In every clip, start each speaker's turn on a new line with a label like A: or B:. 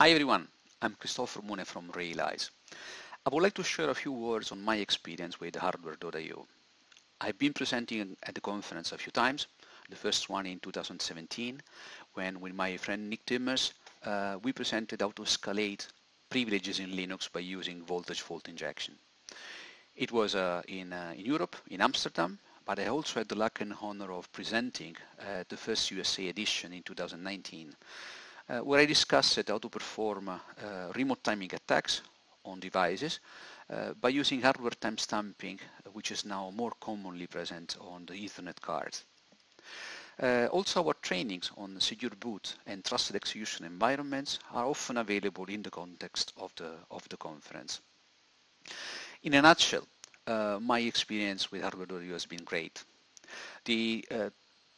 A: Hi everyone, I'm Cristofaro Mune from Realize. I would like to share a few words on my experience with hardwear.io. I've been presenting at the conference a few times, the first one in 2017, when with my friend Nick Timmers, we presented how to escalate privileges in Linux by using voltage fault injection. It was in Europe, in Amsterdam, but I also had the luck and honor of presenting the first USA edition in 2019. Where I discussed how to perform remote timing attacks on devices by using hardware timestamping, which is now more commonly present on the Ethernet cards. Also, our trainings on secure boot and trusted execution environments are often available in the context of the conference. In a nutshell, my experience with hardwear.io has been great. The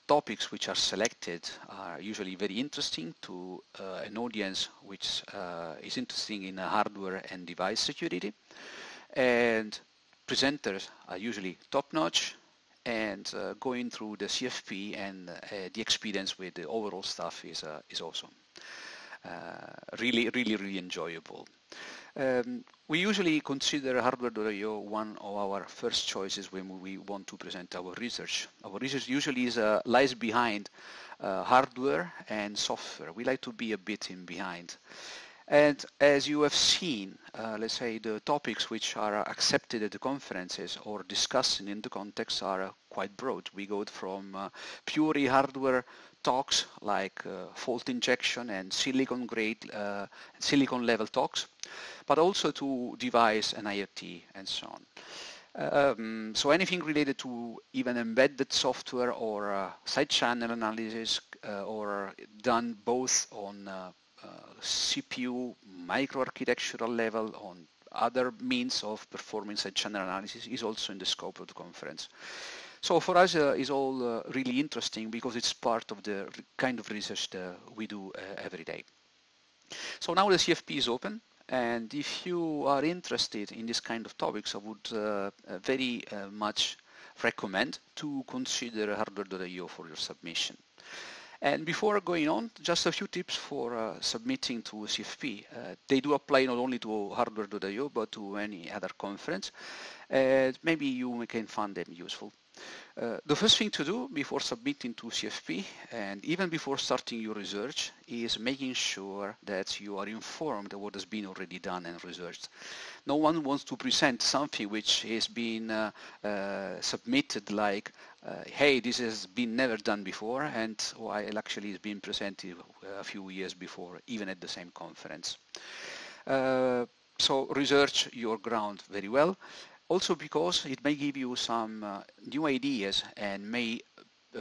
A: topics which are selected are usually very interesting to an audience which is interested in hardware and device security, and presenters are usually top-notch, and going through the CFP and the experience with the overall stuff is awesome. Really enjoyable. We usually consider hardwear.io one of our first choices when we want to present our research. Our research usually lies behind hardware and software. We like to be a bit in behind. And as you have seen, let's say the topics which are accepted at the conferences or discussed in the context are quite broad. We go from purely hardware talks like fault injection and silicon level talks, but also to device and IoT and so on. So anything related to even embedded software or side channel analysis or done both on CPU microarchitectural level, on other means of performing side channel analysis is also in the scope of the conference. So for us it's all really interesting because it's part of the kind of research that we do every day. So now the CFP is open, and if you are interested in this kind of topics, I would very much recommend to consider hardwear.io for your submission. And before going on, just a few tips for submitting to CFP. They do apply not only to hardwear.io, but to any other conference. Maybe you can find them useful. The first thing to do before submitting to CFP and even before starting your research is making sure that you are informed of what has been already done and researched. No one wants to present something which has been submitted like, hey, this has been never done before, and while actually it's been presented a few years before, even at the same conference. So research your ground very well. Also because it may give you some new ideas and may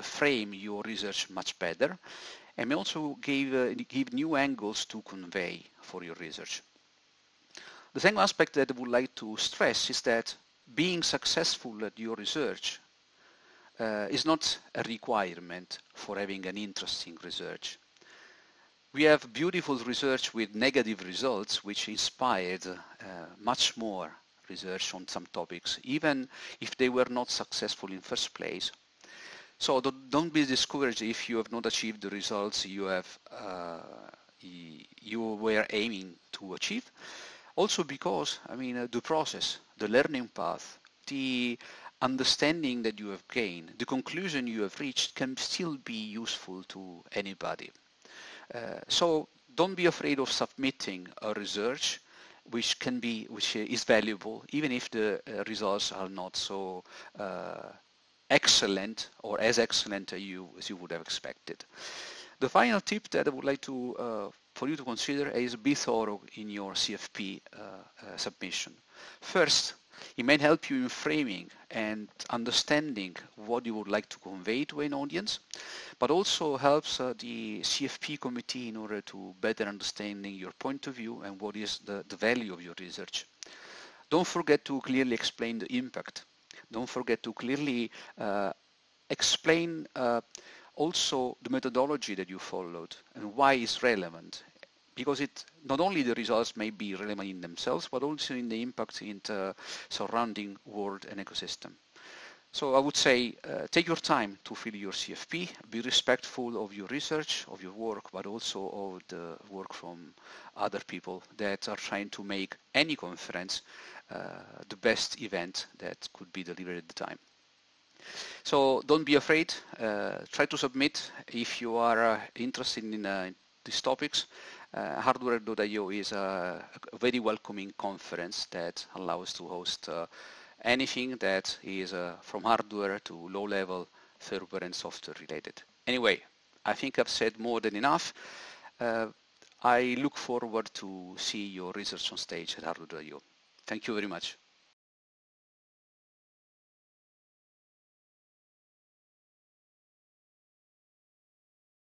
A: frame your research much better, and may also give new angles to convey for your research. The second aspect that I would like to stress is that being successful at your research is not a requirement for having an interesting research. We have beautiful research with negative results which inspired much more research on some topics, even if they were not successful in first place. So don't be discouraged if you have not achieved the results you were aiming to achieve. Also because, I mean, the process, the learning path, the understanding that you have gained, the conclusion you have reached can still be useful to anybody. So don't be afraid of submitting a research which is valuable, even if the results are not so excellent or as excellent as you would have expected. The final tip that I would like to for you to consider is be thorough in your CFP submission. First, it may help you in framing and understanding what you would like to convey to an audience, but also helps the CFP committee in order to better understanding your point of view and what is the value of your research. Don't forget to clearly explain the impact. Don't forget to clearly explain also the methodology that you followed and why it's relevant. Because not only the results may be relevant in themselves, but also in the impact in the surrounding world and ecosystem. So I would say take your time to fill your CFP, be respectful of your research, of your work, but also of the work from other people that are trying to make any conference the best event that could be delivered at the time. So don't be afraid, try to submit if you are interested in these topics. Hardwear.io is a very welcoming conference that allows to host anything that is from hardware to low-level firmware and software related. Anyway, I think I've said more than enough. I look forward to see your research on stage at hardwear.io. Thank you very much.